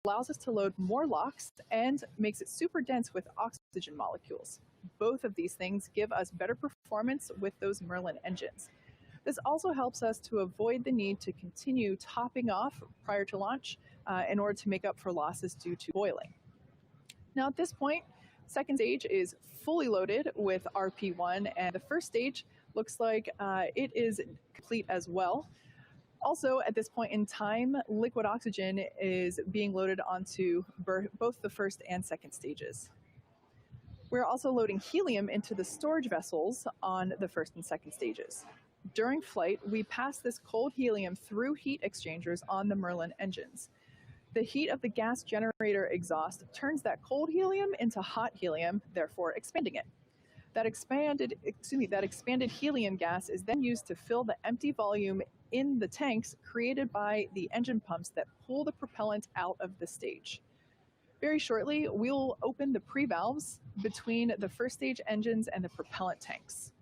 allows us to load more LOX and makes it super dense with oxygen molecules. Both of these things give us better performance with those Merlin engines. This also helps us to avoid the need to continue topping off prior to launch in order to make up for losses due to boiling. Now at this point, second stage is fully loaded with RP1, and the first stage looks like it is complete as well. Also, at this point in time, liquid oxygen is being loaded onto both the first and second stages. We're also loading helium into the storage vessels on the first and second stages. During flight, we pass this cold helium through heat exchangers on the Merlin engines. The heat of the gas generator exhaust turns that cold helium into hot helium, therefore expanding it. That expanded helium gas is then used to fill the empty volume in the tanks created by the engine pumps that pull the propellant out of the stage. Very shortly, we'll open the pre-valves between the first stage engines and the propellant tanks.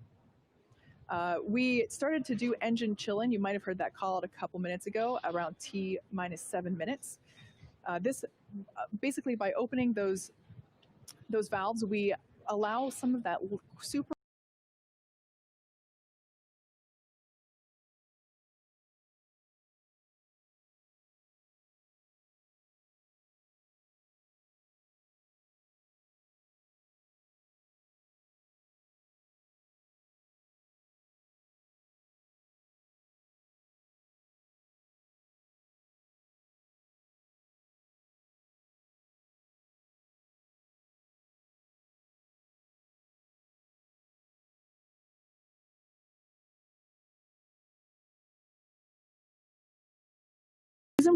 We started to do engine chilling. You might have heard that call out a couple minutes ago, around T-7 minutes. Basically by opening those valves, we allow some of that super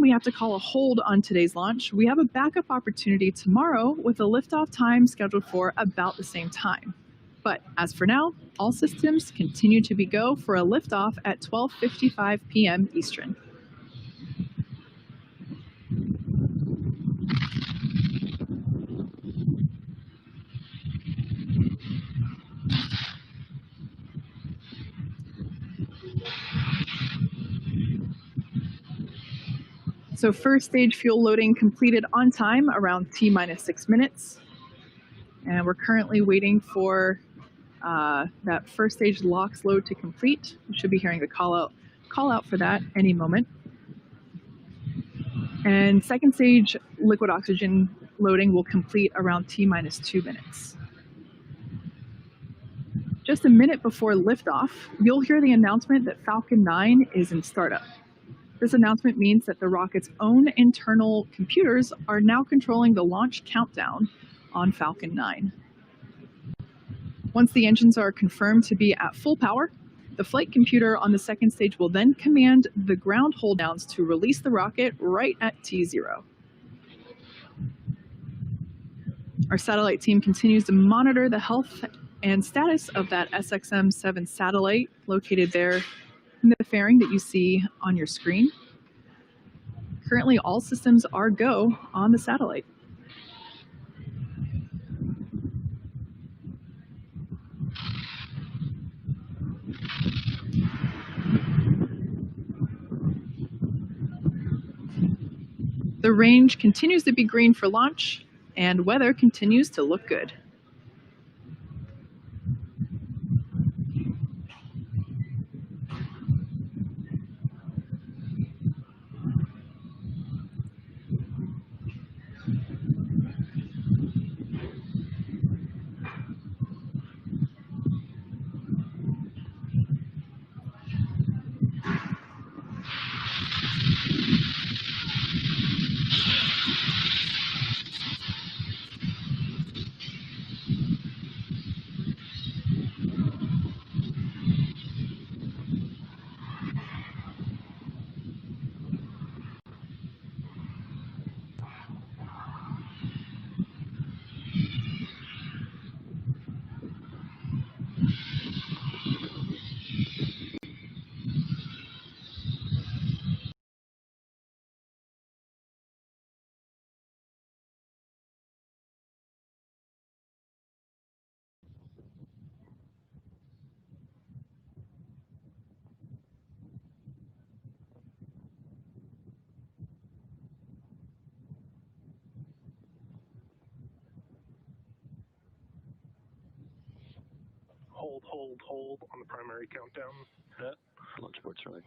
we have to call a hold on today's launch. We have a backup opportunity tomorrow with a liftoff time scheduled for about the same time. But as for now, all systems continue to be go for a liftoff at 12:55 p.m. Eastern. So first stage fuel loading completed on time around T-6 minutes. And we're currently waiting for that first stage LOX load to complete. We should be hearing the call out for that any moment. And second stage liquid oxygen loading will complete around T-2 minutes. Just a minute before liftoff, you'll hear the announcement that Falcon 9 is in startup. This announcement means that the rocket's own internal computers are now controlling the launch countdown on Falcon 9. Once the engines are confirmed to be at full power, the flight computer on the second stage will then command the ground hold downs to release the rocket right at T0. Our satellite team continues to monitor the health and status of that SXM-7 satellite located there in the fairing that you see on your screen. Currently, all systems are go on the satellite. The range continues to be green for launch, and weather continues to look good. Hold on the primary countdown net. Launch port showing.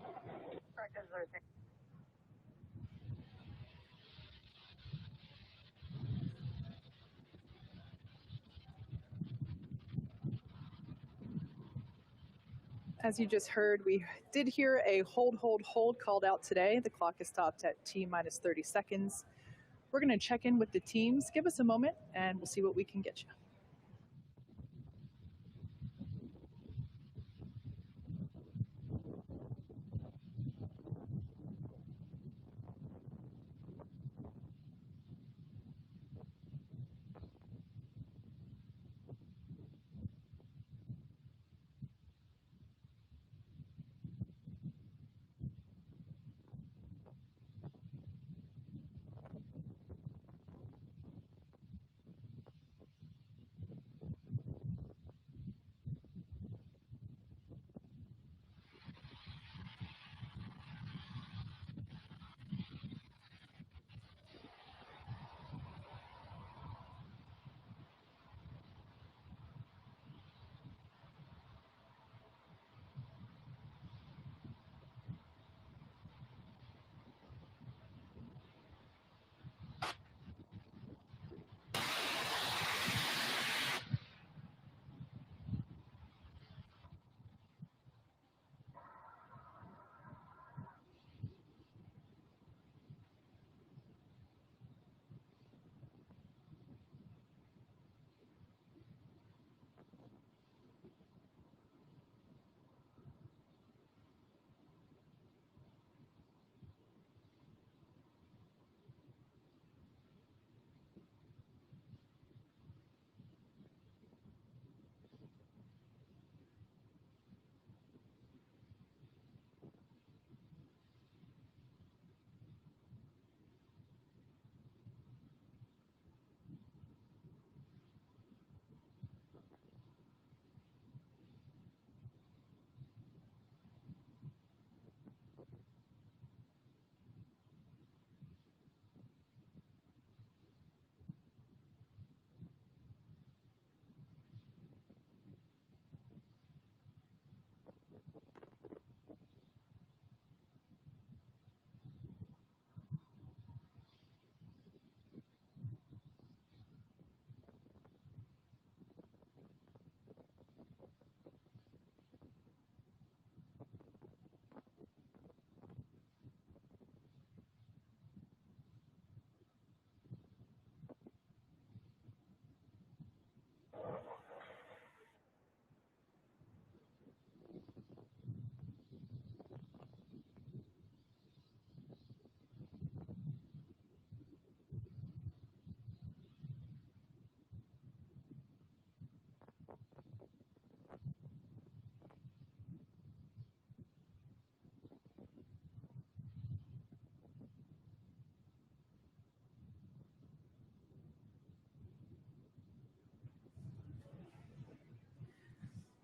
As you just heard, we did hear a hold called out today. The clock is stopped at T minus 30 seconds. We're going to check in with the teams. Give us a moment and we'll see what we can get you.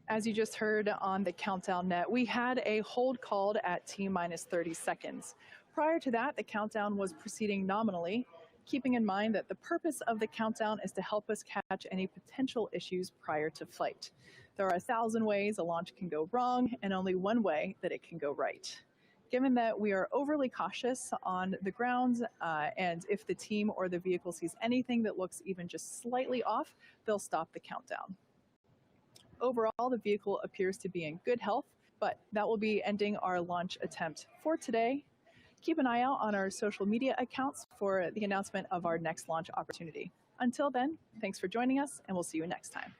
As you just heard on the countdown net, we had a hold called at T minus 30 seconds. Prior to that, the countdown was proceeding nominally, keeping in mind that the purpose of the countdown is to help us catch any potential issues prior to flight. There are 1,000 ways a launch can go wrong and only one way that it can go right. Given that we are overly cautious on the ground, and if the team or the vehicle sees anything that looks even just slightly off, they'll stop the countdown. Overall, the vehicle appears to be in good health, but that will be ending our launch attempt for today. Keep an eye out on our social media accounts for the announcement of our next launch opportunity. Until then, thanks for joining us, and we'll see you next time.